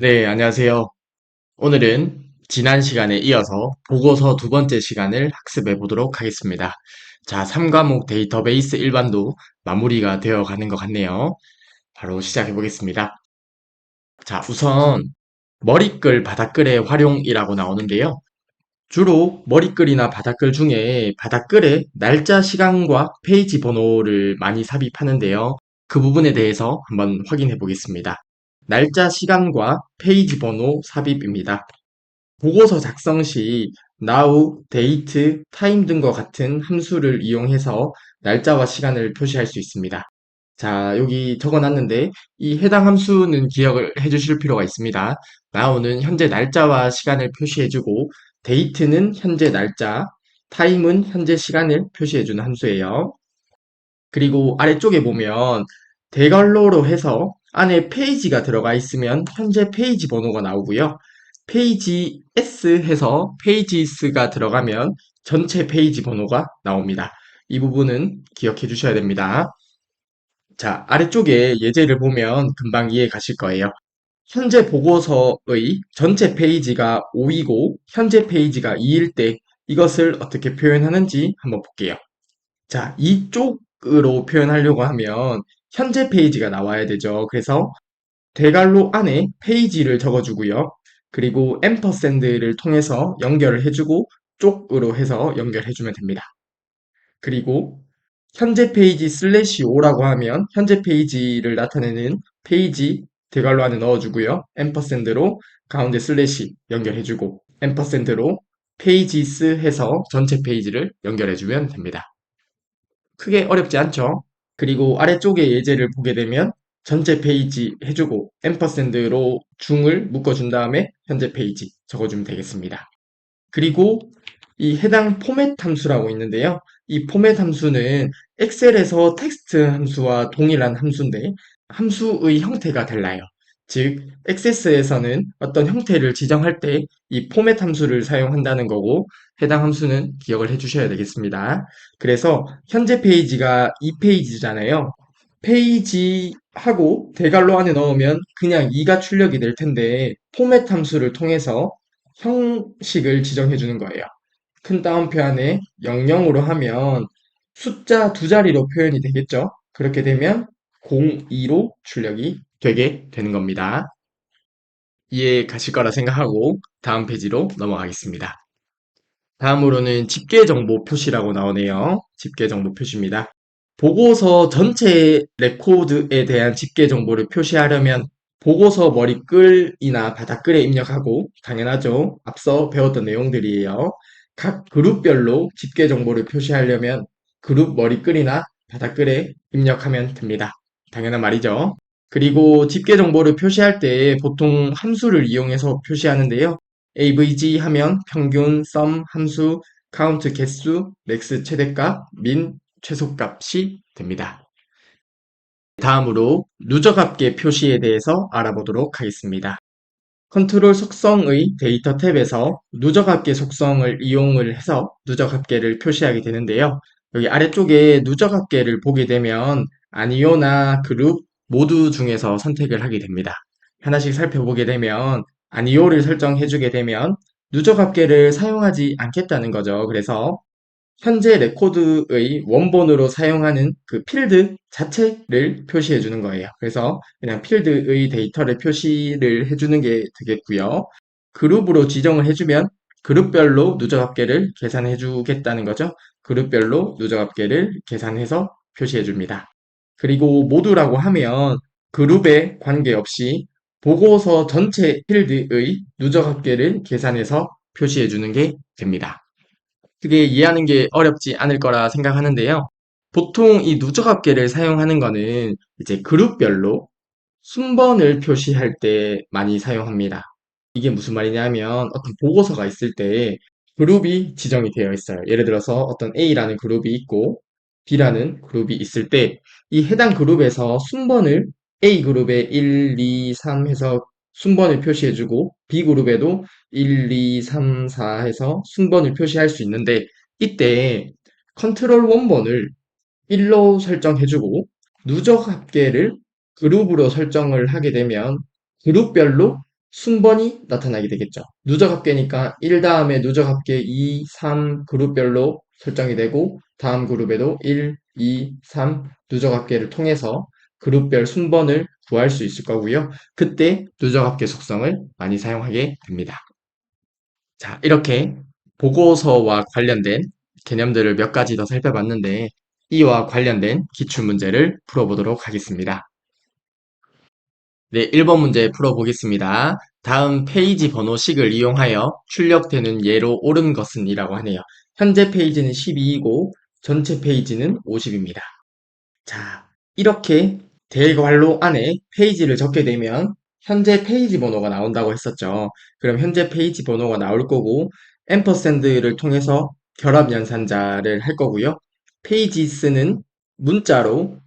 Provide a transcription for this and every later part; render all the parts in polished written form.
네, 안녕하세요. 오늘은 지난 시간에 이어서 보고서 두 번째 시간을 학습해 보도록 하겠습니다. 자, 3과목 데이터베이스 일반도 마무리가 되어 가는 것 같네요. 바로 시작해 보겠습니다. 자, 우선 머리글, 바닥글의 활용이라고 나오는데요. 주로 머리글이나 바닥글 중에 바닥글에 날짜, 시간과 페이지 번호를 많이 삽입하는데요. 그 부분에 대해서 한번 확인해 보겠습니다. 날짜, 시간과 페이지 번호 삽입입니다. 보고서 작성 시 now, date, time 등과 같은 함수를 이용해서 날짜와 시간을 표시할 수 있습니다. 자, 여기 적어놨는데 이 해당 함수는 기억을 해주실 필요가 있습니다. now는 현재 날짜와 시간을 표시해주고 date는 현재 날짜, time은 현재 시간을 표시해주는 함수예요. 그리고 아래쪽에 보면 대괄호로 해서 안에 페이지가 들어가 있으면 현재 페이지 번호가 나오고요. 페이지 S 해서 페이지스가 들어가면 전체 페이지 번호가 나옵니다. 이 부분은 기억해 주셔야 됩니다. 자, 아래쪽에 예제를 보면 금방 이해 가실 거예요. 현재 보고서의 전체 페이지가 5이고 현재 페이지가 2일 때 이것을 어떻게 표현하는지 한번 볼게요. 자, 이쪽으로 표현하려고 하면 현재 페이지가 나와야 되죠. 그래서 대괄호 안에 페이지를 적어주고요. 그리고 앰퍼샌드를 통해서 연결을 해주고 쪽으로 해서 연결해주면 됩니다. 그리고 현재 페이지 슬래시 5라고 하면 현재 페이지를 나타내는 페이지 대괄호 안에 넣어주고요. 앰퍼샌드로 가운데 슬래시 연결해주고 앰퍼샌드로 페이지스 해서 전체 페이지를 연결해주면 됩니다. 크게 어렵지 않죠? 그리고 아래쪽에 예제를 보게 되면 전체 페이지 해주고 앰퍼샌드로 중을 묶어준 다음에 현재 페이지 적어주면 되겠습니다. 그리고 이 해당 포맷 함수라고 있는데요. 이 포맷 함수는 엑셀에서 텍스트 함수와 동일한 함수인데 함수의 형태가 달라요. 즉, 액세스에서는 어떤 형태를 지정할 때 이 포맷 함수를 사용한다는 거고 해당 함수는 기억을 해주셔야 되겠습니다. 그래서 현재 페이지가 2페이지잖아요. 페이지하고 대괄호 안에 넣으면 그냥 2가 출력이 될 텐데 포맷 함수를 통해서 형식을 지정해 주는 거예요. 큰 따옴표 안에 00으로 하면 숫자 두 자리로 표현이 되겠죠. 그렇게 되면 02로 출력이 되게 되는 겁니다. 이해 가실 거라 생각하고 다음 페이지로 넘어가겠습니다. 다음으로는 집계 정보 표시라고 나오네요. 집계 정보 표시입니다. 보고서 전체 레코드에 대한 집계 정보를 표시하려면 보고서 머리글이나 바닥글에 입력하고 당연하죠. 앞서 배웠던 내용들이에요. 각 그룹별로 집계 정보를 표시하려면 그룹 머리글이나 바닥글에 입력하면 됩니다. 당연한 말이죠. 그리고 집계 정보를 표시할 때 보통 함수를 이용해서 표시하는데요. AVG 하면 평균, sum, 함수, count 개수, max 최대값, min 최소값이 됩니다. 다음으로 누적합계 표시에 대해서 알아보도록 하겠습니다. 컨트롤 속성의 데이터 탭에서 누적합계 속성을 이용을 해서 누적합계를 표시하게 되는데요. 여기 아래쪽에 누적합계를 보게 되면 아니오나 그룹 모두 중에서 선택을 하게 됩니다. 하나씩 살펴보게 되면 아니오를 설정해주게 되면 누적합계를 사용하지 않겠다는 거죠. 그래서 현재 레코드의 원본으로 사용하는 그 필드 자체를 표시해 주는 거예요. 그래서 그냥 필드의 데이터를 표시를 해주는 게 되겠고요. 그룹으로 지정을 해주면 그룹별로 누적합계를 계산해 주겠다는 거죠. 그룹별로 누적합계를 계산해서 표시해 줍니다. 그리고 모두라고 하면 그룹에 관계없이 보고서 전체 필드의 누적합계를 계산해서 표시해 주는 게 됩니다. 그게 이해하는 게 어렵지 않을 거라 생각하는데요. 보통 이 누적합계를 사용하는 거는 이제 그룹별로 순번을 표시할 때 많이 사용합니다. 이게 무슨 말이냐면 어떤 보고서가 있을 때 그룹이 지정이 되어 있어요. 예를 들어서 어떤 A라는 그룹이 있고 B라는 그룹이 있을 때 이 해당 그룹에서 순번을 A그룹에 1, 2, 3 해서 순번을 표시해주고 B그룹에도 1, 2, 3, 4 해서 순번을 표시할 수 있는데 이때 컨트롤 원본을 1로 설정해주고 누적 합계를 그룹으로 설정을 하게 되면 그룹별로 순번이 나타나게 되겠죠. 누적합계니까 1 다음에 누적합계 2, 3 그룹별로 설정이 되고 다음 그룹에도 1, 2, 3 누적합계를 통해서 그룹별 순번을 구할 수 있을 거고요. 그때 누적합계 속성을 많이 사용하게 됩니다. 자, 이렇게 보고서와 관련된 개념들을 몇 가지 더 살펴봤는데 이와 관련된 기출문제를 풀어보도록 하겠습니다. 네, 1번 문제 풀어보겠습니다. 다음 페이지 번호식을 이용하여 출력되는 예로 옳은 것은 이라고 하네요. 현재 페이지는 12이고 전체 페이지는 50입니다. 자, 이렇게 대괄호 안에 페이지를 적게 되면 현재 페이지 번호가 나온다고 했었죠. 그럼 현재 페이지 번호가 나올 거고 앰퍼샌드를 통해서 결합 연산자를 할 거고요. 페이지스는 문자로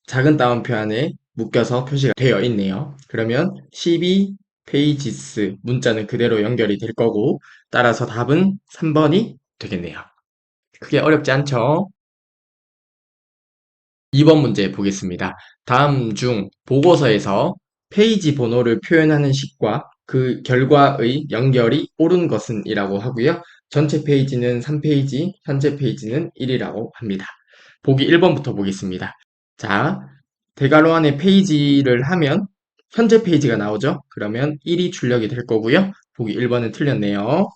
작은 따옴표 안에 묶여서 표시가 되어 있네요. 그러면 12 페이지스 문자는 그대로 연결이 될 거고 따라서 답은 3번이 되겠네요. 크게 어렵지 않죠? 2번 문제 보겠습니다. 다음 중 보고서에서 페이지 번호를 표현하는 식과 그 결과의 연결이 옳은 것은 이라고 하고요. 전체 페이지는 3페이지, 현재 페이지는 1이라고 합니다. 보기 1번부터 보겠습니다. 자, 대괄호 안에 페이지를 하면 현재 페이지가 나오죠? 그러면 1이 출력이 될 거고요. 보기 1번은 틀렸네요.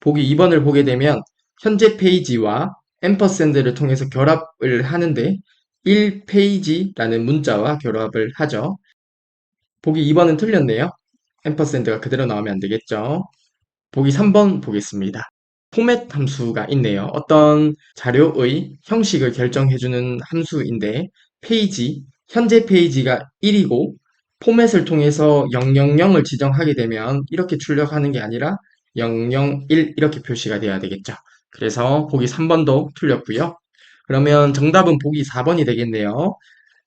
보기 2번을 보게 되면 현재 페이지와 앰퍼샌드를 통해서 결합을 하는데 1페이지라는 문자와 결합을 하죠. 보기 2번은 틀렸네요. 앰퍼샌드가 그대로 나오면 안 되겠죠. 보기 3번 보겠습니다. 포맷 함수가 있네요. 어떤 자료의 형식을 결정해주는 함수인데 페이지, 현재 페이지가 1이고 포맷을 통해서 000을 지정하게 되면 이렇게 출력하는 게 아니라 001 이렇게 표시가 돼야 되겠죠. 그래서 보기 3번도 틀렸고요. 그러면 정답은 보기 4번이 되겠네요.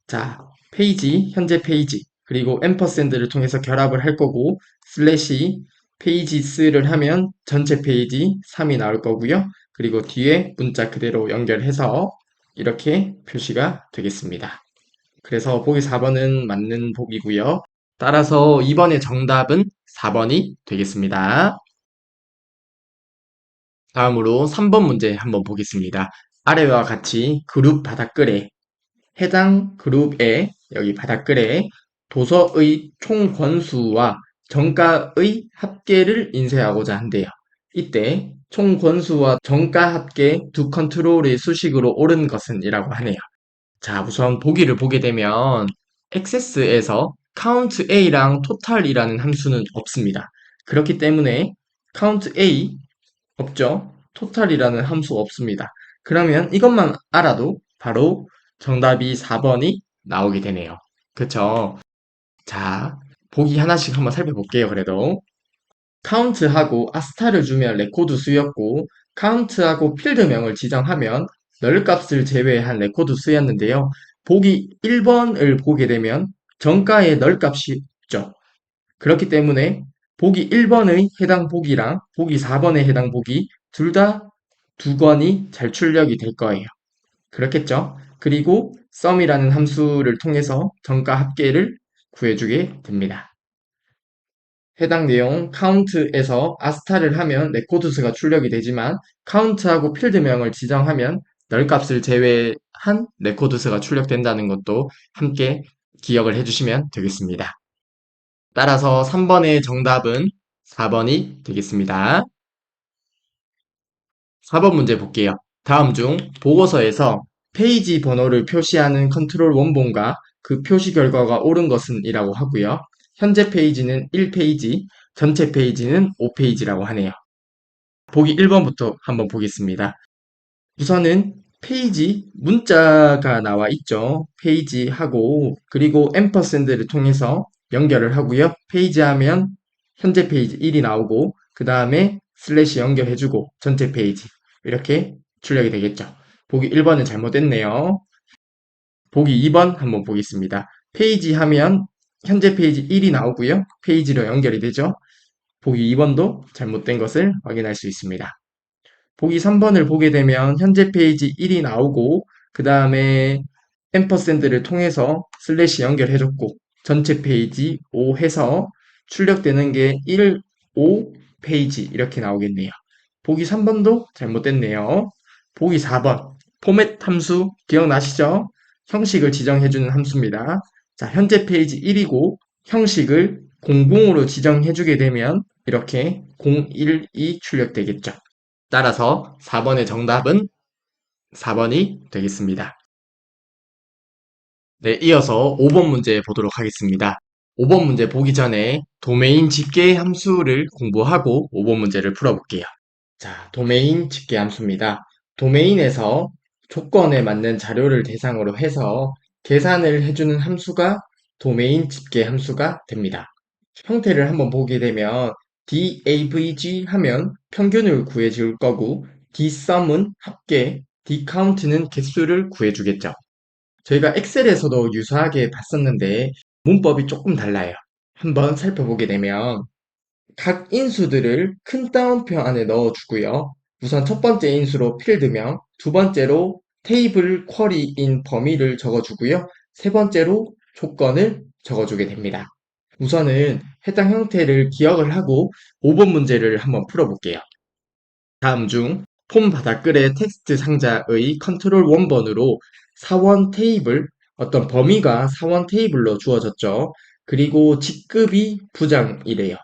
자, 페이지, 현재 페이지, 그리고 앰퍼샌드를 통해서 결합을 할 거고 슬래시 페이지스를 하면 전체 페이지 3이 나올 거고요. 그리고 뒤에 문자 그대로 연결해서 이렇게 표시가 되겠습니다. 그래서 보기 4번은 맞는 보기고요. 따라서 이번의 정답은 4번이 되겠습니다. 다음으로 3번 문제 한번 보겠습니다. 아래와 같이 그룹 바닥글에 해당 그룹의 여기 바닥글에 도서의 총 권수와 정가의 합계를 인쇄하고자 한대요. 이때 총 권수와 정가 합계 두 컨트롤의 수식으로 옳은 것은 이라고 하네요. 자, 우선 보기를 보게 되면 액세스에서 count A랑 total이라는 함수는 없습니다. 그렇기 때문에 count A 없죠? total이라는 함수 없습니다. 그러면 이것만 알아도 바로 정답이 4번이 나오게 되네요. 그쵸? 자, 보기 하나씩 한번 살펴볼게요, 그래도. count하고 아스타를 주면 레코드 수였고, count하고 필드명을 지정하면 널 값을 제외한 레코드 수였는데요. 보기 1번을 보게 되면 정가의 널 값이 있죠. 그렇기 때문에 보기 1번의 해당 보기랑 보기 4번의 해당 보기 둘 다 두 건이 잘 출력이 될 거예요. 그렇겠죠? 그리고 sum이라는 함수를 통해서 정가 합계를 구해주게 됩니다. 해당 내용 count에서 아스타를 하면 레코드수가 출력이 되지만 count하고 필드명을 지정하면 널 값을 제외한 레코드수가 출력된다는 것도 함께 기억을 해주시면 되겠습니다. 따라서 3번의 정답은 4번이 되겠습니다. 4번 문제 볼게요. 다음 중 보고서에서 페이지 번호를 표시하는 컨트롤 원본과 그 표시 결과가 옳은 것은 이라고 하고요. 현재 페이지는 1페이지, 전체 페이지는 5페이지라고 하네요. 보기 1번부터 한번 보겠습니다. 우선은 페이지 문자가 나와 있죠. 페이지하고 그리고 앰퍼샌드를 통해서 연결을 하고요. 페이지 하면 현재 페이지 1이 나오고 그 다음에 슬래시 연결해주고 전체 페이지 이렇게 출력이 되겠죠. 보기 1번은 잘못됐네요. 보기 2번 한번 보겠습니다. 페이지 하면 현재 페이지 1이 나오고요. 페이지로 연결이 되죠. 보기 2번도 잘못된 것을 확인할 수 있습니다. 보기 3번을 보게 되면 현재 페이지 1이 나오고 그 다음에 앰퍼샌드를 통해서 슬래시 연결해줬고 전체 페이지 5 해서 출력되는 게 1, 5 페이지 이렇게 나오겠네요. 보기 3번도 잘못됐네요. 보기 4번 포맷 함수 기억나시죠? 형식을 지정해주는 함수입니다. 자, 현재 페이지 1이고 형식을 00으로 지정해주게 되면 이렇게 012 출력되겠죠. 따라서 4번의 정답은 4번이 되겠습니다. 네, 이어서 5번 문제 보도록 하겠습니다. 5번 문제 보기 전에 도메인 집계 함수를 공부하고 5번 문제를 풀어볼게요. 자, 도메인 집계 함수입니다. 도메인에서 조건에 맞는 자료를 대상으로 해서 계산을 해주는 함수가 도메인 집계 함수가 됩니다. 형태를 한번 보게 되면 DAVG 하면 평균을 구해줄 거고 DSUM은 합계, DCOUNT는 개수를 구해주겠죠. 저희가 엑셀에서도 유사하게 봤었는데 문법이 조금 달라요. 한번 살펴보게 되면 각 인수들을 큰 따옴표 안에 넣어주고요. 우선 첫 번째 인수로 필드명, 두 번째로 테이블 쿼리인 범위를 적어주고요. 세 번째로 조건을 적어주게 됩니다. 우선은 해당 형태를 기억을 하고 5번 문제를 한번 풀어볼게요. 다음 중 폼 바닥글의 텍스트 상자의 컨트롤 원본으로 사원 테이블, 어떤 범위가 사원 테이블로 주어졌죠. 그리고 직급이 부장이래요.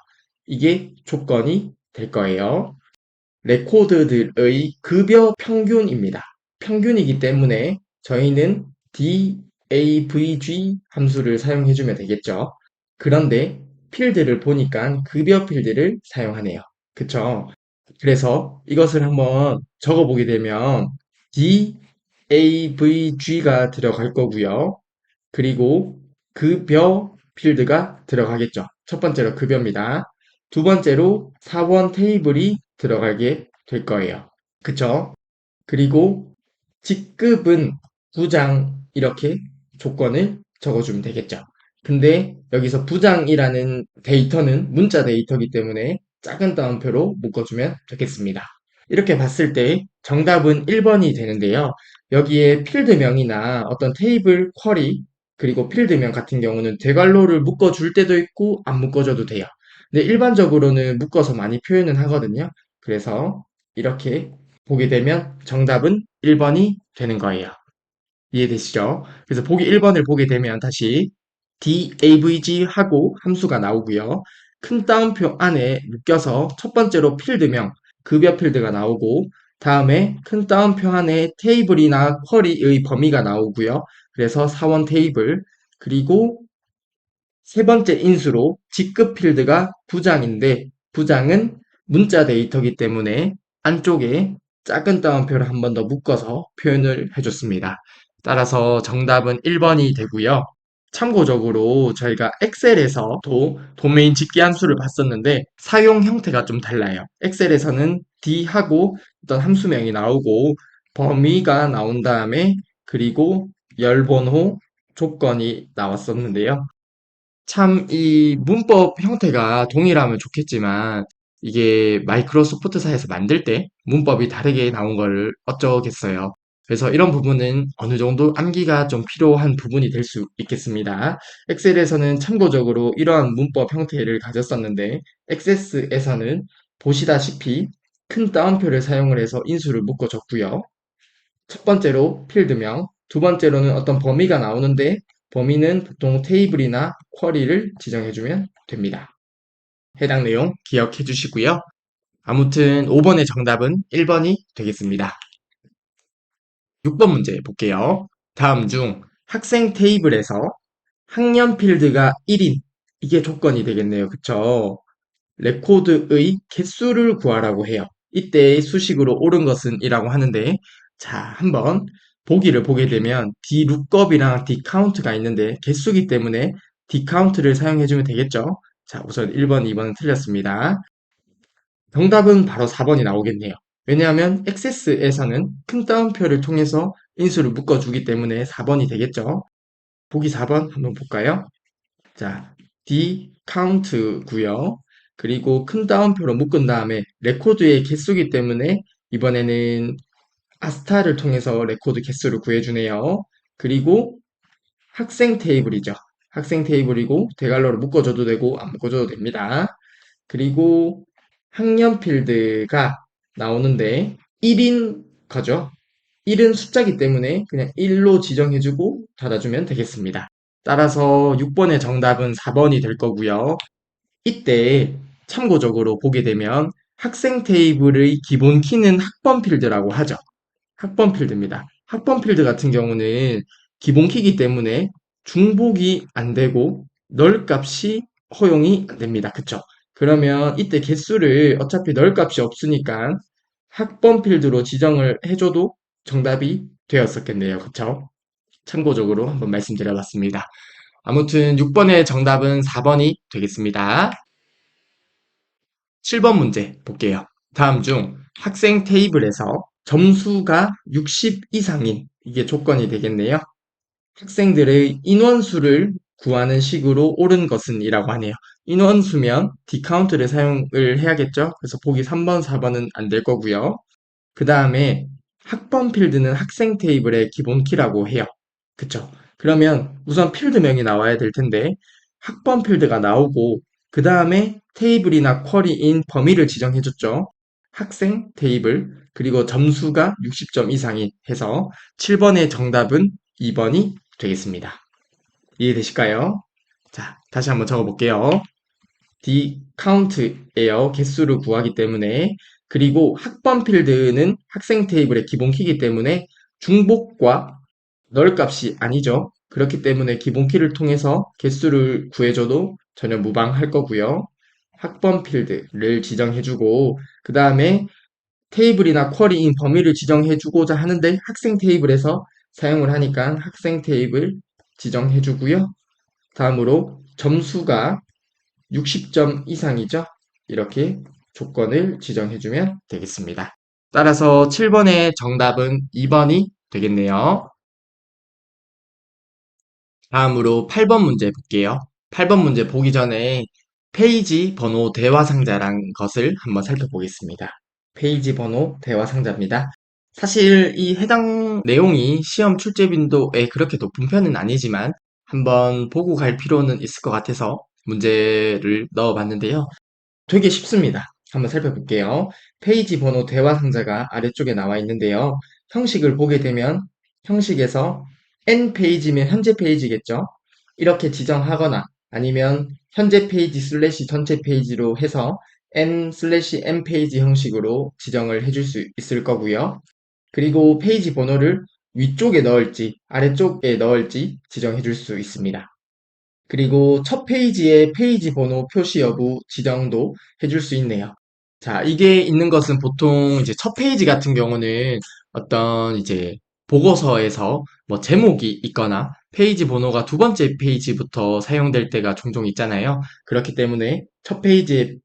이게 조건이 될 거예요. 레코드들의 급여 평균입니다. 평균이기 때문에 저희는 DAVG 함수를 사용해주면 되겠죠. 그런데 필드를 보니까 급여 필드를 사용하네요. 그쵸? 그래서 이것을 한번 적어보게 되면 DAVG가 들어갈 거고요. 그리고 급여 필드가 들어가겠죠. 첫 번째로 급여입니다. 두 번째로 사원 테이블이 들어가게 될 거예요. 그쵸? 그리고 직급은 부장 이렇게 조건을 적어주면 되겠죠. 근데 여기서 부장이라는 데이터는 문자 데이터이기 때문에 작은 따옴표로 묶어주면 되겠습니다. 이렇게 봤을 때 정답은 1번이 되는데요. 여기에 필드명이나 어떤 테이블 쿼리 그리고 필드명 같은 경우는 대괄호를 묶어줄 때도 있고 안 묶어줘도 돼요. 근데 일반적으로는 묶어서 많이 표현은 하거든요. 그래서 이렇게 보게 되면 정답은 1번이 되는 거예요. 이해되시죠? 그래서 보기 1번을 보게 되면 다시 DAVG 하고 함수가 나오고요. 큰 따옴표 안에 묶여서 첫 번째로 필드명, 급여 필드가 나오고 다음에 큰 따옴표 안에 테이블이나 쿼리의 범위가 나오고요. 그래서 사원 테이블 그리고 세 번째 인수로 직급 필드가 부장인데 부장은 문자 데이터이기 때문에 안쪽에 작은 따옴표를 한 번 더 묶어서 표현을 해줬습니다. 따라서 정답은 1번이 되고요. 참고적으로 저희가 엑셀에서도 도메인 집계 함수를 봤었는데 사용 형태가 좀 달라요. 엑셀에서는 D하고 어떤 함수명이 나오고 범위가 나온 다음에 그리고 열번호 조건이 나왔었는데요. 참, 이 문법 형태가 동일하면 좋겠지만, 이게 마이크로소프트사에서 만들 때 문법이 다르게 나온 걸 어쩌겠어요. 그래서 이런 부분은 어느 정도 암기가 좀 필요한 부분이 될 수 있겠습니다. 엑셀에서는 참고적으로 이러한 문법 형태를 가졌었는데, 액세스에서는 보시다시피 큰 따옴표를 사용을 해서 인수를 묶어줬고요. 첫 번째로 필드명, 두 번째로는 어떤 범위가 나오는데 범위는 보통 테이블이나 쿼리를 지정해주면 됩니다. 해당 내용 기억해 주시고요. 아무튼 5번의 정답은 1번이 되겠습니다. 6번 문제 볼게요. 다음 중 학생 테이블에서 학년 필드가 1인 이게 조건이 되겠네요. 그쵸? 레코드의 개수를 구하라고 해요. 이때 수식으로 옳은 것은 이라고 하는데 자 한번 보기를 보게 되면 dlookup이랑 dcount가 있는데 개수기 때문에 dcount를 사용해주면 되겠죠. 자 우선 1번, 2번은 틀렸습니다. 정답은 바로 4번이 나오겠네요. 왜냐하면 액세스에서는 큰 따옴표를 통해서 인수를 묶어주기 때문에 4번이 되겠죠. 보기 4번 한번 볼까요? 자, D count고요. 그리고 큰 따옴표로 묶은 다음에 레코드의 개수기 때문에 이번에는 아스타를 통해서 레코드 개수를 구해주네요. 그리고 학생 테이블이죠. 학생 테이블이고 대괄호로 묶어줘도 되고 안 묶어줘도 됩니다. 그리고 학년 필드가 나오는데 1인 거죠. 1은 숫자기 때문에 그냥 1로 지정해주고 닫아주면 되겠습니다. 따라서 6번의 정답은 4번이 될 거고요. 이때 참고적으로 보게 되면 학생 테이블의 기본 키는 학번 필드라고 하죠. 학번 필드입니다. 학번 필드 같은 경우는 기본 키이기 때문에 중복이 안 되고 널 값이 허용이 안 됩니다. 그쵸? 그러면 이때 개수를 어차피 널 값이 없으니까 학번 필드로 지정을 해줘도 정답이 되었었겠네요. 그쵸? 참고적으로 한번 말씀드려봤습니다. 아무튼 6번의 정답은 4번이 되겠습니다. 7번 문제 볼게요. 다음 중 학생 테이블에서 점수가 60 이상인 이게 조건이 되겠네요. 학생들의 인원수를 구하는 식으로 옳은 것은 이라고 하네요. 인원수면 디카운트를 사용을 해야겠죠? 그래서 보기 3번, 4번은 안 될 거고요. 그 다음에 학번 필드는 학생 테이블의 기본 키라고 해요. 그쵸? 그러면 우선 필드명이 나와야 될 텐데 학번 필드가 나오고 그 다음에 테이블이나 쿼리인 범위를 지정해줬죠. 학생 테이블 그리고 점수가 60점 이상이 해서 7번의 정답은 2번이 되겠습니다. 이해되실까요? 자, 다시 한번 적어볼게요. count예요. 개수를 구하기 때문에. 그리고 학번 필드는 학생 테이블의 기본 키이기 때문에 중복과 널 값이 아니죠. 그렇기 때문에 기본 키를 통해서 개수를 구해줘도 전혀 무방할 거고요. 학번 필드를 지정해주고 그 다음에 테이블이나 쿼리인 범위를 지정해주고자 하는데 학생 테이블에서 사용을 하니까 학생 테이블 지정해주고요. 다음으로 점수가 60점 이상이죠. 이렇게 조건을 지정해주면 되겠습니다. 따라서 7번의 정답은 2번이 되겠네요. 다음으로 8번 문제 볼게요. 8번 문제 보기 전에 페이지 번호 대화 상자란 것을 한번 살펴보겠습니다. 페이지 번호 대화 상자입니다. 사실 이 해당 내용이 시험 출제 빈도에 그렇게 높은 편은 아니지만 한번 보고 갈 필요는 있을 것 같아서 문제를 넣어봤는데요. 되게 쉽습니다. 한번 살펴볼게요. 페이지 번호 대화 상자가 아래쪽에 나와 있는데요. 형식을 보게 되면 형식에서 N페이지면 현재 페이지겠죠? 이렇게 지정하거나 아니면 현재 페이지 슬래시 전체 페이지로 해서 N 슬래시 M 페이지 형식으로 지정을 해줄 수 있을 거고요. 그리고 페이지 번호를 위쪽에 넣을지 아래쪽에 넣을지 지정해 줄 수 있습니다. 그리고 첫 페이지에 페이지 번호 표시 여부 지정도 해줄 수 있네요. 자, 이게 있는 것은 보통 이제 첫 페이지 같은 경우는 어떤 이제 보고서에서 뭐 제목이 있거나 페이지 번호가 두 번째 페이지부터 사용될 때가 종종 있잖아요. 그렇기 때문에 첫 페이지에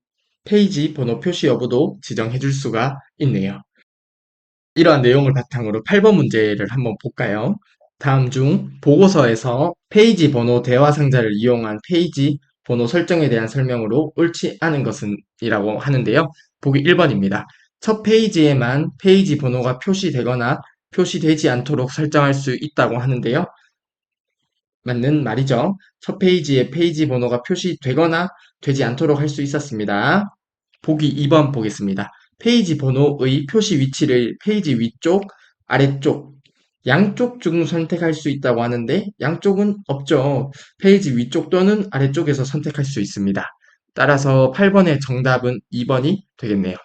페이지 번호 표시 여부도 지정해 줄 수가 있네요. 이러한 내용을 바탕으로 8번 문제를 한번 볼까요? 다음 중 보고서에서 페이지 번호 대화 상자를 이용한 페이지 번호 설정에 대한 설명으로 옳지 않은 것은 이라고 하는데요. 보기 1번입니다. 첫 페이지에만 페이지 번호가 표시되거나 표시되지 않도록 설정할 수 있다고 하는데요. 맞는 말이죠. 첫 페이지에 페이지 번호가 표시되거나 되지 않도록 할 수 있었습니다. 보기 2번 보겠습니다. 페이지 번호의 표시 위치를 페이지 위쪽, 아래쪽, 양쪽 중 선택할 수 있다고 하는데 양쪽은 없죠. 페이지 위쪽 또는 아래쪽에서 선택할 수 있습니다. 따라서 8번의 정답은 2번이 되겠네요.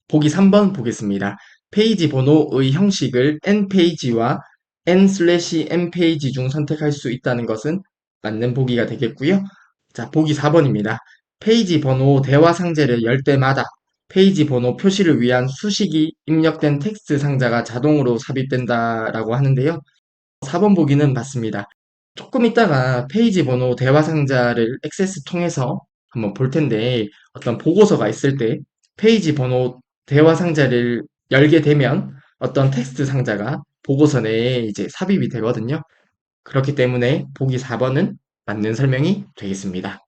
보기 3번 보겠습니다. 페이지 번호의 형식을 N페이지와 N/M 페이지 중 선택할 수 있다는 것은 맞는 보기가 되겠고요. 자, 보기 4번입니다. 페이지 번호 대화 상자를 열 때마다 페이지 번호 표시를 위한 수식이 입력된 텍스트 상자가 자동으로 삽입된다라고 하는데요. 4번 보기는 맞습니다. 조금 있다가 페이지 번호 대화 상자를 액세스 통해서 한번 볼 텐데 어떤 보고서가 있을 때 페이지 번호 대화 상자를 열게 되면 어떤 텍스트 상자가 보고서 내에 이제 삽입이 되거든요. 그렇기 때문에 보기 4번은 맞는 설명이 되겠습니다.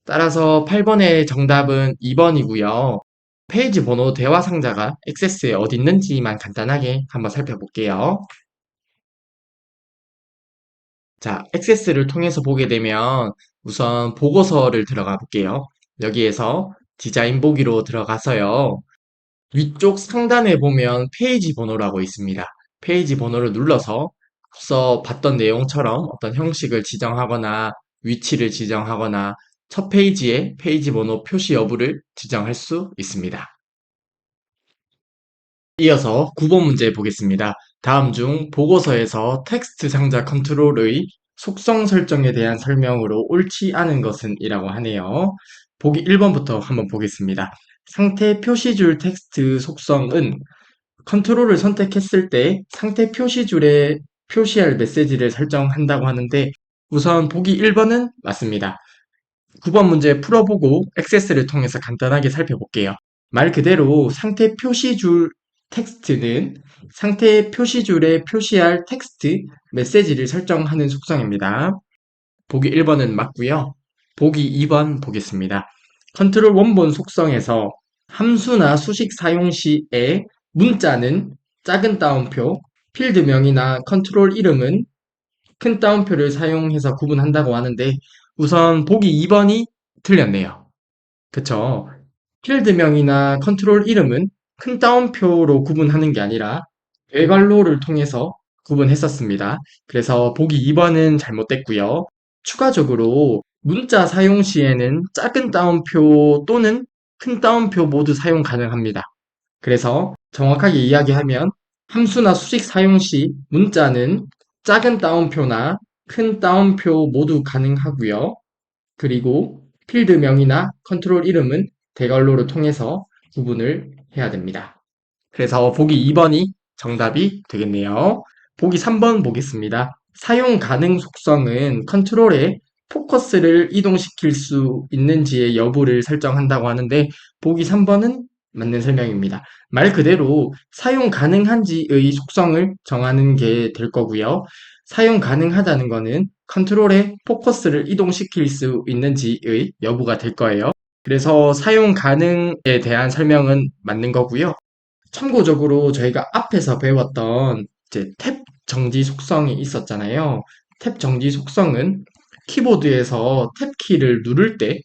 따라서 8번의 정답은 2번이고요. 페이지 번호 대화 상자가 액세스에 어디 있는지만 간단하게 한번 살펴볼게요. 자, 액세스를 통해서 보게 되면 우선 보고서를 들어가 볼게요. 여기에서 디자인 보기로 들어가서요. 위쪽 상단에 보면 페이지 번호라고 있습니다. 페이지 번호를 눌러서 앞서 봤던 내용처럼 어떤 형식을 지정하거나 위치를 지정하거나 첫 페이지에 페이지 번호 표시 여부를 지정할 수 있습니다. 이어서 9번 문제 보겠습니다. 다음 중 보고서에서 텍스트 상자 컨트롤의 속성 설정에 대한 설명으로 옳지 않은 것은 이라고 하네요. 보기 1번부터 한번 보겠습니다. 상태 표시줄 텍스트 속성은 컨트롤을 선택했을 때 상태 표시줄에 표시할 메시지를 설정한다고 하는데 우선 보기 1번은 맞습니다. 9번 문제 풀어보고 액세스를 통해서 간단하게 살펴볼게요. 말 그대로 상태 표시줄 텍스트는 상태 표시줄에 표시할 텍스트, 메시지를 설정하는 속성입니다. 보기 1번은 맞고요. 보기 2번 보겠습니다. 컨트롤 원본 속성에서 함수나 수식 사용 시에 문자는 작은 따옴표, 필드명이나 컨트롤 이름은 큰 따옴표를 사용해서 구분한다고 하는데 우선 보기 2번이 틀렸네요. 그쵸? 필드명이나 컨트롤 이름은 큰 따옴표로 구분하는 게 아니라 괄호를 통해서 구분했었습니다. 그래서 보기 2번은 잘못됐고요. 추가적으로 문자 사용 시에는 작은 따옴표 또는 큰 따옴표 모두 사용 가능합니다. 그래서 정확하게 이야기하면 함수나 수식 사용 시 문자는 작은 따옴표나 큰 따옴표 모두 가능하고요. 그리고 필드명이나 컨트롤 이름은 대괄호를 통해서 구분을 해야 됩니다. 그래서 보기 2번이 정답이 되겠네요. 보기 3번 보겠습니다. 사용 가능 속성은 컨트롤에 포커스를 이동시킬 수 있는지의 여부를 설정한다고 하는데 보기 3번은 맞는 설명입니다. 말 그대로 사용 가능한지의 속성을 정하는 게 될 거고요. 사용 가능하다는 거는 컨트롤에 포커스를 이동시킬 수 있는지의 여부가 될 거예요. 그래서 사용 가능에 대한 설명은 맞는 거고요. 참고적으로 저희가 앞에서 배웠던 이제 탭 정지 속성이 있었잖아요. 탭 정지 속성은 키보드에서 탭 키를 누를 때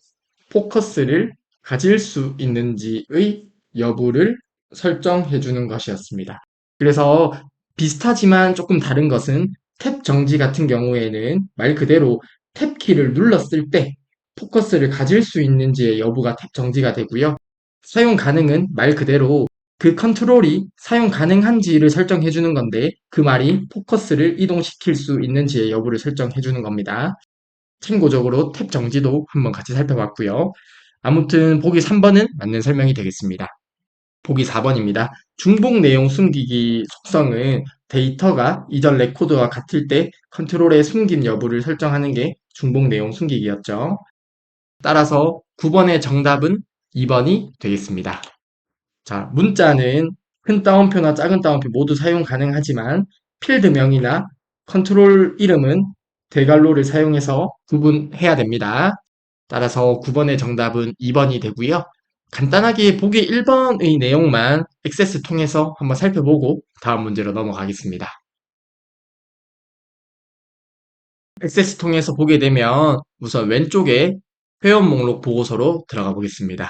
포커스를 가질 수 있는지의 여부를 설정해 주는 것이었습니다. 그래서 비슷하지만 조금 다른 것은 탭 정지 같은 경우에는 말 그대로 탭 키를 눌렀을 때 포커스를 가질 수 있는지의 여부가 탭 정지가 되고요. 사용 가능은 말 그대로 그 컨트롤이 사용 가능한지를 설정해 주는 건데 그 말이 포커스를 이동시킬 수 있는지의 여부를 설정해 주는 겁니다. 참고적으로 탭 정지도 한번 같이 살펴봤고요. 아무튼 보기 3번은 맞는 설명이 되겠습니다. 보기 4번입니다. 중복 내용 숨기기 속성은 데이터가 이전 레코드와 같을 때 컨트롤의 숨김 여부를 설정하는 게 중복 내용 숨기기였죠. 따라서 9번의 정답은 2번이 되겠습니다. 자, 문자는 큰 따옴표나 작은 따옴표 모두 사용 가능하지만 필드명이나 컨트롤 이름은 대괄호를 사용해서 구분해야 됩니다. 따라서 9번의 정답은 2번이 되고요. 간단하게 보기 1번의 내용만 액세스 통해서 한번 살펴보고 다음 문제로 넘어가겠습니다. 액세스 통해서 보게 되면 우선 왼쪽에 회원 목록 보고서로 들어가 보겠습니다.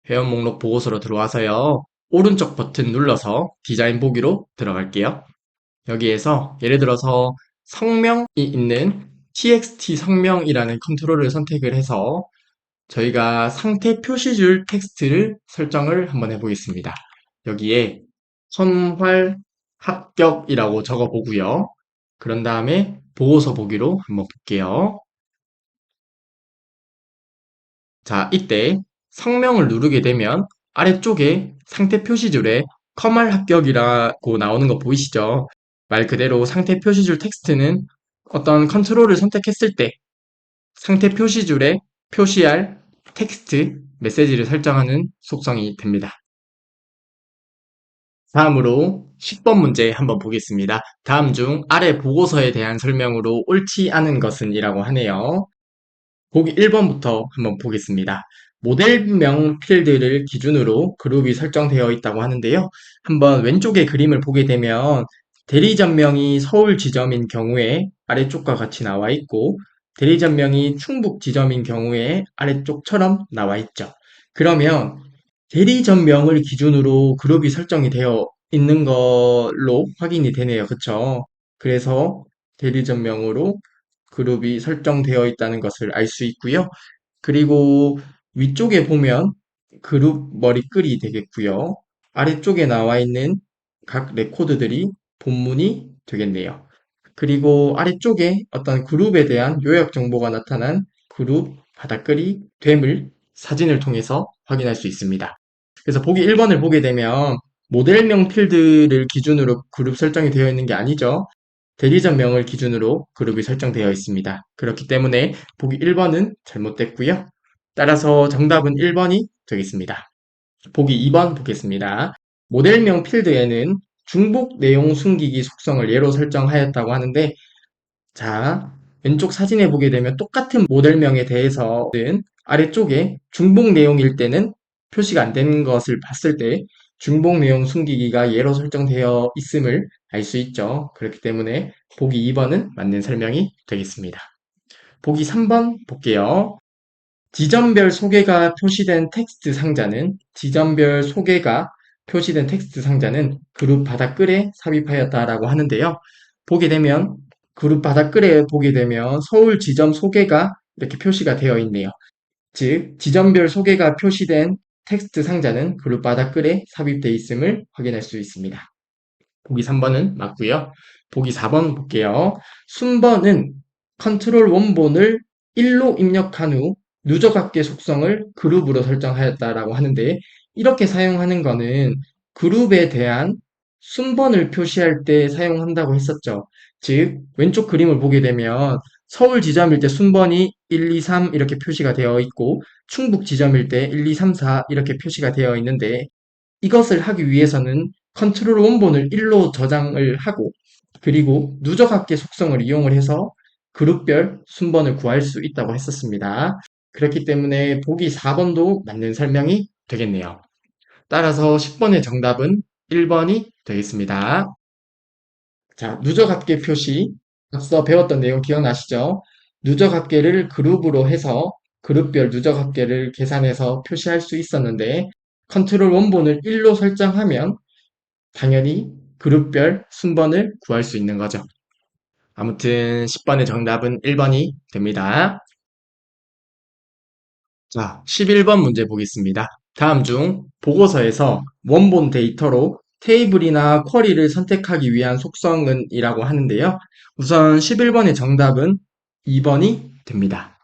회원 목록 보고서로 들어와서요. 오른쪽 버튼 눌러서 디자인 보기로 들어갈게요. 여기에서 예를 들어서 성명이 있는 txt 성명이라는 컨트롤을 선택을 해서 저희가 상태 표시줄 텍스트를 설정을 한번 해보겠습니다. 여기에 선활 합격이라고 적어 보고요. 그런 다음에 보고서 보기로 한번 볼게요. 자, 이때 성명을 누르게 되면 아래쪽에 상태 표시줄에 컴활 합격이라고 나오는 거 보이시죠? 말 그대로 상태 표시줄 텍스트는 어떤 컨트롤을 선택했을 때 상태 표시줄에 표시할 텍스트, 메시지를 설정하는 속성이 됩니다. 다음으로 10번 문제 한번 보겠습니다. 다음 중 아래 보고서에 대한 설명으로 옳지 않은 것은 이라고 하네요. 보기 1번부터 한번 보겠습니다. 모델명 필드를 기준으로 그룹이 설정되어 있다고 하는데요. 한번 왼쪽의 그림을 보게 되면 대리점명이 서울 지점인 경우에 아래쪽과 같이 나와 있고, 대리점명이 충북 지점인 경우에 아래쪽처럼 나와 있죠. 그러면 대리점명을 기준으로 그룹이 설정이 되어 있는 걸로 확인이 되네요. 그쵸? 그래서 대리점명으로 그룹이 설정되어 있다는 것을 알 수 있고요. 그리고 위쪽에 보면 그룹 머리글이 되겠고요. 아래쪽에 나와 있는 각 레코드들이 본문이 되겠네요. 그리고 아래쪽에 어떤 그룹에 대한 요약 정보가 나타난 그룹 바닥글이 됨을 사진을 통해서 확인할 수 있습니다. 그래서 보기 1번을 보게 되면 모델명 필드를 기준으로 그룹 설정이 되어 있는 게 아니죠. 대리점명을 기준으로 그룹이 설정되어 있습니다. 그렇기 때문에 보기 1번은 잘못됐고요. 따라서 정답은 1번이 되겠습니다. 보기 2번 보겠습니다. 모델명 필드에는 중복 내용 숨기기 속성을 예로 설정하였다고 하는데, 자, 왼쪽 사진에 보게 되면 똑같은 모델명에 대해서는 아래쪽에 중복 내용일 때는 표시가 안 되는 것을 봤을 때 중복 내용 숨기기가 예로 설정되어 있음을 알 수 있죠. 그렇기 때문에 보기 2번은 맞는 설명이 되겠습니다. 보기 3번 볼게요. 지점별 소개가 표시된 텍스트 상자는 그룹 바닥글에 삽입하였다라고 하는데요. 보게 되면 그룹 바닥글에 보게 되면 서울 지점 소개가 이렇게 표시가 되어 있네요. 즉 지점별 소개가 표시된 텍스트 상자는 그룹 바닥글에 삽입되어 있음을 확인할 수 있습니다. 보기 3번은 맞고요. 보기 4번 볼게요. 순번은 컨트롤 원본을 1로 입력한 후 누적합계 속성을 그룹으로 설정하였다라고 하는데, 이렇게 사용하는 거는 그룹에 대한 순번을 표시할 때 사용한다고 했었죠. 즉 왼쪽 그림을 보게 되면 서울 지점일 때 순번이 1, 2, 3 이렇게 표시가 되어 있고, 충북 지점일 때 1, 2, 3, 4 이렇게 표시가 되어 있는데, 이것을 하기 위해서는 컨트롤 원본을 1로 저장을 하고, 그리고 누적합계 속성을 이용을 해서 그룹별 순번을 구할 수 있다고 했었습니다. 그렇기 때문에 보기 4번도 맞는 설명이 되겠네요. 따라서 10번의 정답은 1번이 되겠습니다. 자, 누적합계 표시. 앞서 배웠던 내용 기억나시죠? 누적합계를 그룹으로 해서 그룹별 누적합계를 계산해서 표시할 수 있었는데, 컨트롤 원본을 1로 설정하면 당연히 그룹별 순번을 구할 수 있는 거죠. 아무튼 10번의 정답은 1번이 됩니다. 자, 11번 문제 보겠습니다. 다음 중 보고서에서 원본 데이터로 테이블이나 쿼리를 선택하기 위한 속성은 이라고 하는데요. 우선 11번의 정답은 2번이 됩니다.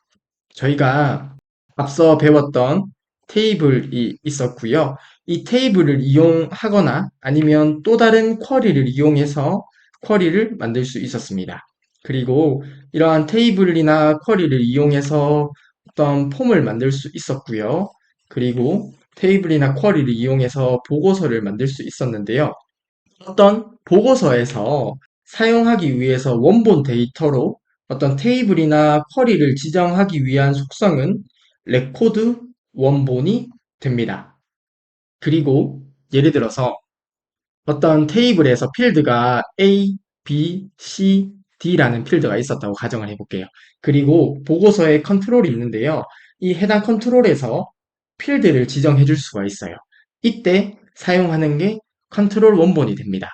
저희가 앞서 배웠던 테이블이 있었고요. 이 테이블을 이용하거나 아니면 또 다른 쿼리를 이용해서 쿼리를 만들 수 있었습니다. 그리고 이러한 테이블이나 쿼리를 이용해서 어떤 폼을 만들 수 있었고요. 그리고 테이블이나 쿼리를 이용해서 보고서를 만들 수 있었는데요. 어떤 보고서에서 사용하기 위해서 원본 데이터로 어떤 테이블이나 쿼리를 지정하기 위한 속성은 레코드 원본이 됩니다. 그리고 예를 들어서 어떤 테이블에서 필드가 A, B, C, D라는 필드가 있었다고 가정을 해볼게요. 그리고 보고서에 컨트롤이 있는데요. 이 해당 컨트롤에서 필드를 지정해 줄 수가 있어요. 이때 사용하는 게 컨트롤 원본이 됩니다.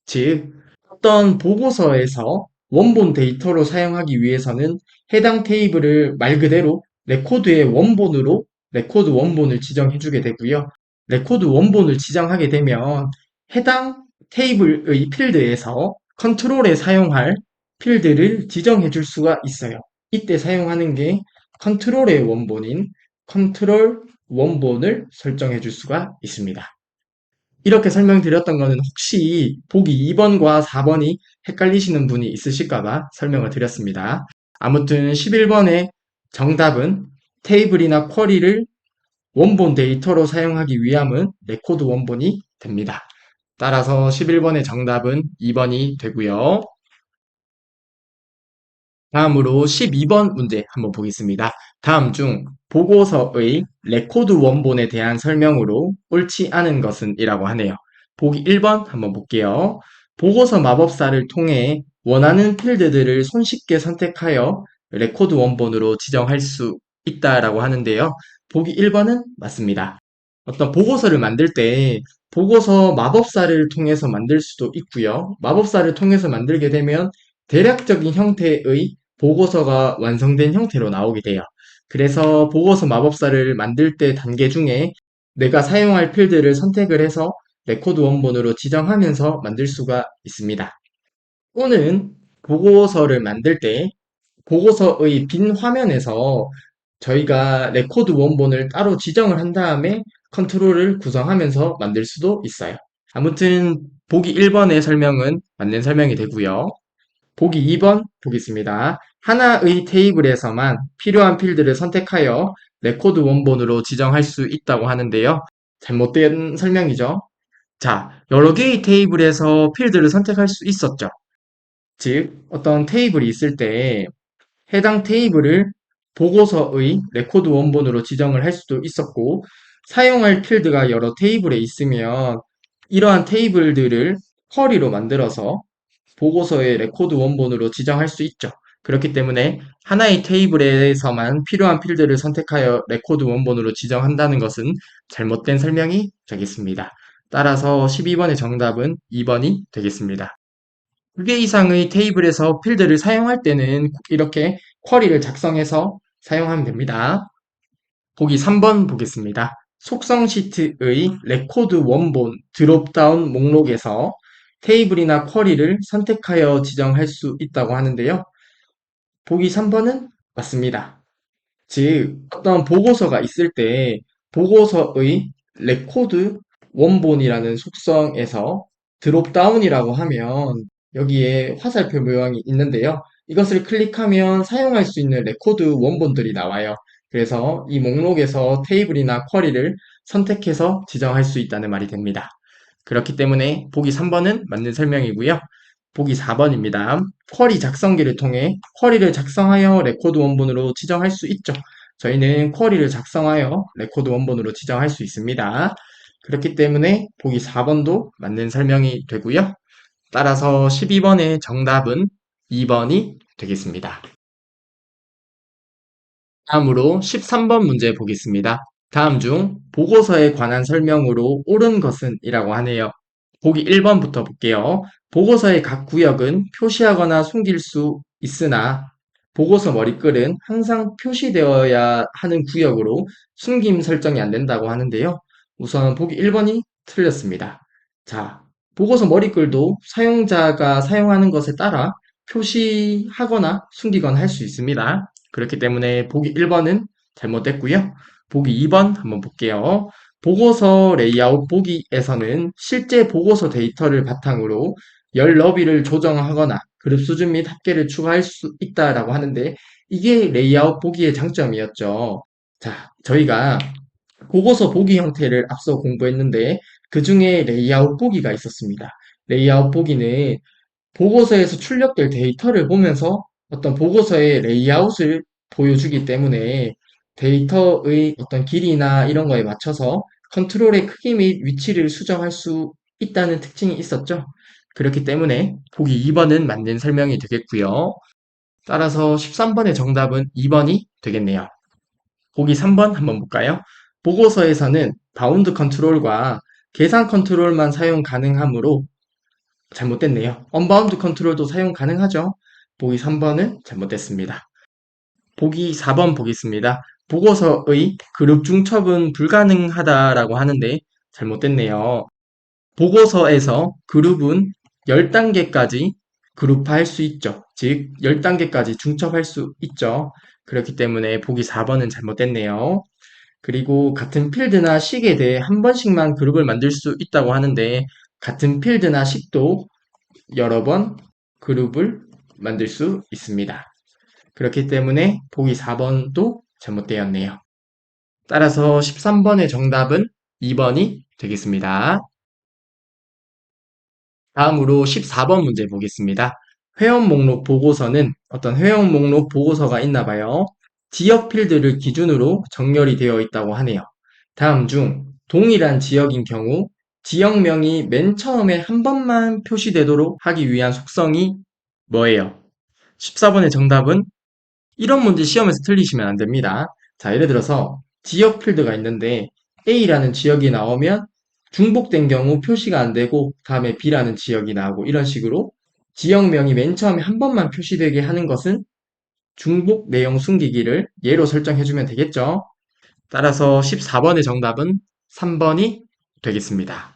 즉, 어떤 보고서에서 원본 데이터로 사용하기 위해서는 해당 테이블을 말 그대로 레코드의 원본으로 레코드 원본을 지정해 주게 되고요. 레코드 원본을 지정하게 되면 해당 테이블의 필드에서 컨트롤에 사용할 필드를 지정해 줄 수가 있어요. 이때 사용하는 게 컨트롤의 원본인 컨트롤 원본을 설정해 줄 수가 있습니다. 이렇게 설명드렸던 거는 혹시 보기 2번과 4번이 헷갈리시는 분이 있으실까봐 설명을 드렸습니다. 아무튼 11번의 정답은 테이블이나 쿼리를 원본 데이터로 사용하기 위함은 레코드 원본이 됩니다. 따라서 11번의 정답은 2번이 되고요. 다음으로 12번 문제 한번 보겠습니다. 다음 중 보고서의 레코드 원본에 대한 설명으로 옳지 않은 것은 이라고 하네요. 보기 1번 한번 볼게요. 보고서 마법사를 통해 원하는 필드들을 손쉽게 선택하여 레코드 원본으로 지정할 수 있다라고 하는데요. 보기 1번은 맞습니다. 어떤 보고서를 만들 때 보고서 마법사를 통해서 만들 수도 있고요. 마법사를 통해서 만들게 되면 대략적인 형태의 보고서가 완성된 형태로 나오게 돼요. 그래서 보고서 마법사를 만들 때 단계 중에 내가 사용할 필드를 선택을 해서 레코드 원본으로 지정하면서 만들 수가 있습니다. 또는 보고서를 만들 때 보고서의 빈 화면에서 저희가 레코드 원본을 따로 지정을 한 다음에 컨트롤을 구성하면서 만들 수도 있어요. 아무튼 보기 1번의 설명은 맞는 설명이 되고요. 보기 2번 보겠습니다. 하나의 테이블에서만 필요한 필드를 선택하여 레코드 원본으로 지정할 수 있다고 하는데요. 잘못된 설명이죠. 자, 여러 개의 테이블에서 필드를 선택할 수 있었죠. 즉, 어떤 테이블이 있을 때 해당 테이블을 보고서의 레코드 원본으로 지정을 할 수도 있었고, 사용할 필드가 여러 테이블에 있으면 이러한 테이블들을 쿼리로 만들어서 보고서의 레코드 원본으로 지정할 수 있죠. 그렇기 때문에 하나의 테이블에서만 필요한 필드를 선택하여 레코드 원본으로 지정한다는 것은 잘못된 설명이 되겠습니다. 따라서 12번의 정답은 2번이 되겠습니다. 2개 이상의 테이블에서 필드를 사용할 때는 이렇게 쿼리를 작성해서 사용하면 됩니다. 보기 3번 보겠습니다. 속성 시트의 레코드 원본 드롭다운 목록에서 테이블이나 쿼리를 선택하여 지정할 수 있다고 하는데요. 보기 3번은 맞습니다. 즉, 어떤 보고서가 있을 때 보고서의 레코드 원본이라는 속성에서 드롭다운이라고 하면 여기에 화살표 모양이 있는데요. 이것을 클릭하면 사용할 수 있는 레코드 원본들이 나와요. 그래서 이 목록에서 테이블이나 쿼리를 선택해서 지정할 수 있다는 말이 됩니다. 그렇기 때문에 보기 3번은 맞는 설명이고요. 보기 4번입니다. 쿼리 작성기를 통해 쿼리를 작성하여 레코드 원본으로 지정할 수 있죠. 저희는 쿼리를 작성하여 레코드 원본으로 지정할 수 있습니다. 그렇기 때문에 보기 4번도 맞는 설명이 되고요. 따라서 12번의 정답은 2번이 되겠습니다. 다음으로 13번 문제 보겠습니다. 다음 중 보고서에 관한 설명으로 옳은 것은 이라고 하네요. 보기 1번부터 볼게요. 보고서의 각 구역은 표시하거나 숨길 수 있으나 보고서 머리글은 항상 표시되어야 하는 구역으로 숨김 설정이 안 된다고 하는데요. 우선 보기 1번이 틀렸습니다. 자, 보고서 머리글도 사용자가 사용하는 것에 따라 표시하거나 숨기거나 할 수 있습니다. 그렇기 때문에 보기 1번은 잘못됐고요. 보기 2번 한번 볼게요. 보고서 레이아웃 보기에서는 실제 보고서 데이터를 바탕으로 열 너비를 조정하거나 그룹 수준 및 합계를 추가할 수 있다라고 하는데 이게 레이아웃 보기의 장점이었죠. 자, 저희가 보고서 보기 형태를 앞서 공부했는데 그 중에 레이아웃 보기가 있었습니다. 레이아웃 보기는 보고서에서 출력될 데이터를 보면서 어떤 보고서의 레이아웃을 보여주기 때문에 데이터의 어떤 길이나 이런 거에 맞춰서 컨트롤의 크기 및 위치를 수정할 수 있다는 특징이 있었죠. 그렇기 때문에 보기 2번은 맞는 설명이 되겠고요. 따라서 13번의 정답은 2번이 되겠네요. 보기 3번 한번 볼까요? 보고서에서는 바운드 컨트롤과 계산 컨트롤만 사용 가능하므로 잘못됐네요. 언바운드 컨트롤도 사용 가능하죠. 보기 3번은 잘못됐습니다. 보기 4번 보겠습니다. 보고서의 그룹 중첩은 불가능하다라고 하는데 잘못됐네요. 보고서에서 그룹은 10단계까지 그룹화할 수 있죠. 즉 10단계까지 중첩할 수 있죠. 그렇기 때문에 보기 4번은 잘못됐네요. 그리고 같은 필드나 식에 대해 한 번씩만 그룹을 만들 수 있다고 하는데 같은 필드나 식도 여러 번 그룹을 만들 수 있습니다. 그렇기 때문에 보기 4번도 잘못되었네요. 따라서 13번의 정답은 2번이 되겠습니다. 다음으로 14번 문제 보겠습니다. 회원 목록 보고서는 어떤 회원 목록 보고서가 있나 봐요. 지역 필드를 기준으로 정렬이 되어 있다고 하네요. 다음 중 동일한 지역인 경우 지역명이 맨 처음에 한 번만 표시되도록 하기 위한 속성이 뭐예요? 14번의 정답은 이런 문제 시험에서 틀리시면 안 됩니다. 자, 예를 들어서 지역 필드가 있는데 A라는 지역이 나오면 중복된 경우 표시가 안 되고 다음에 B라는 지역이 나오고 이런 식으로 지역명이 맨 처음에 한 번만 표시되게 하는 것은 중복 내용 숨기기를 예로 설정해주면 되겠죠. 따라서 14번의 정답은 3번이 되겠습니다.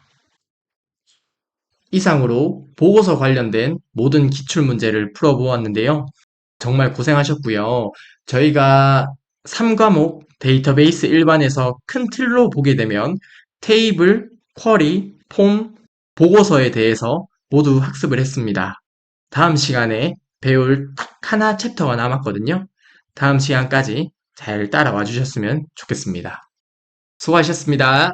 이상으로 보고서 관련된 모든 기출문제를 풀어보았는데요. 정말 고생하셨고요. 저희가 3과목 데이터베이스 일반에서 큰 틀로 보게 되면 테이블, 쿼리, 폼, 보고서에 대해서 모두 학습을 했습니다. 다음 시간에 배울 딱 하나 챕터가 남았거든요. 다음 시간까지 잘 따라와 주셨으면 좋겠습니다. 수고하셨습니다.